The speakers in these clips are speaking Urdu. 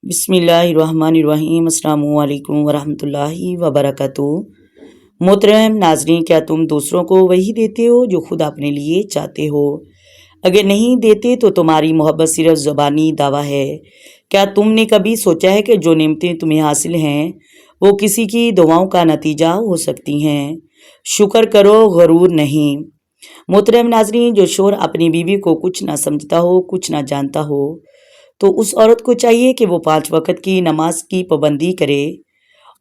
بسم اللہ الرحمن الرحیم۔ السلام علیکم ورحمۃ اللہ وبرکاتہ۔ محترم ناظرین، کیا تم دوسروں کو وہی دیتے ہو جو خود اپنے لیے چاہتے ہو؟ اگر نہیں دیتے تو تمہاری محبت صرف زبانی دعویٰ ہے۔ کیا تم نے کبھی سوچا ہے کہ جو نعمتیں تمہیں حاصل ہیں وہ کسی کی دعاؤں کا نتیجہ ہو سکتی ہیں؟ شکر کرو، غرور نہیں۔ محترم ناظرین، جو شوہر اپنی بیوی کو کچھ نہ سمجھتا ہو، کچھ نہ جانتا ہو، تو اس عورت کو چاہیے کہ وہ 5 وقت کی نماز کی پابندی کرے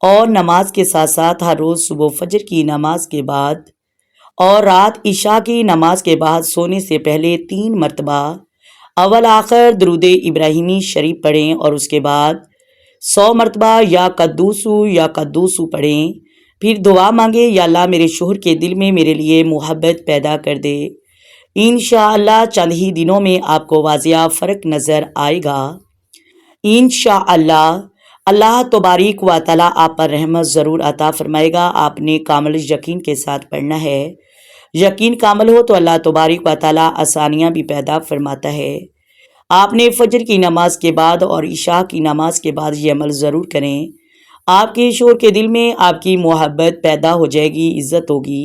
اور نماز کے ساتھ ساتھ ہر روز صبح فجر کی نماز کے بعد اور رات عشاء کی نماز کے بعد سونے سے پہلے 3 مرتبہ اول آخر درود ابراہیمی شریف پڑھیں اور اس کے بعد 100 مرتبہ یا قدوسو پڑھیں۔ پھر دعا مانگے، یا اللہ میرے شوہر کے دل میں میرے لیے محبت پیدا کر دے۔ انشاءاللہ چند ہی دنوں میں آپ کو واضح فرق نظر آئے گا۔ انشاءاللہ اللہ تبارک و تعالیٰ آپ پر رحمت ضرور عطا فرمائے گا۔ آپ نے کامل یقین کے ساتھ پڑھنا ہے۔ یقین کامل ہو تو اللہ تبارک و تعالیٰ آسانیاں بھی پیدا فرماتا ہے۔ آپ نے فجر کی نماز کے بعد اور عشاء کی نماز کے بعد یہ عمل ضرور کریں۔ آپ کے شوہر کے دل میں آپ کی محبت پیدا ہو جائے گی، عزت ہوگی۔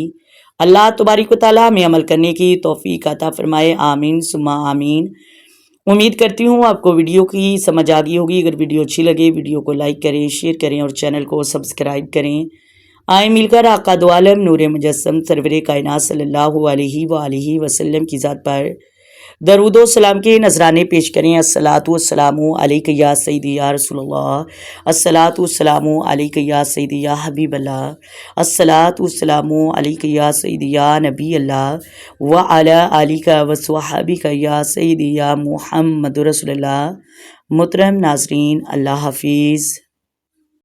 اللہ تبارک و تعالیٰ میں عمل کرنے کی توفیق عطا فرمائے، آمین ثم آمین۔ امید کرتی ہوں آپ کو ویڈیو کی سمجھ آ گئی ہوگی۔ اگر ویڈیو اچھی لگے ویڈیو کو لائک کریں، شیئر کریں اور چینل کو سبسکرائب کریں۔ آئیں مل کر آقا دو عالم نور مجسم سرور کائنات صلی اللہ علیہ وآلہ وسلم کی ذات پر درود و سلام کے نذرانے پیش کریں۔ الصلاۃ والسلام علیک یا سیدی یا رسول اللہ، الصلاۃ والسلام علیک یا سیدی یا حبیب اللہ، الصلاۃ والسلام علیک یا سیدی یا نبی اللہ، وعلی آلک وصحبک یا سیدی یا محمد رسول اللہ۔ محترم ناظرین، اللہ حافظ۔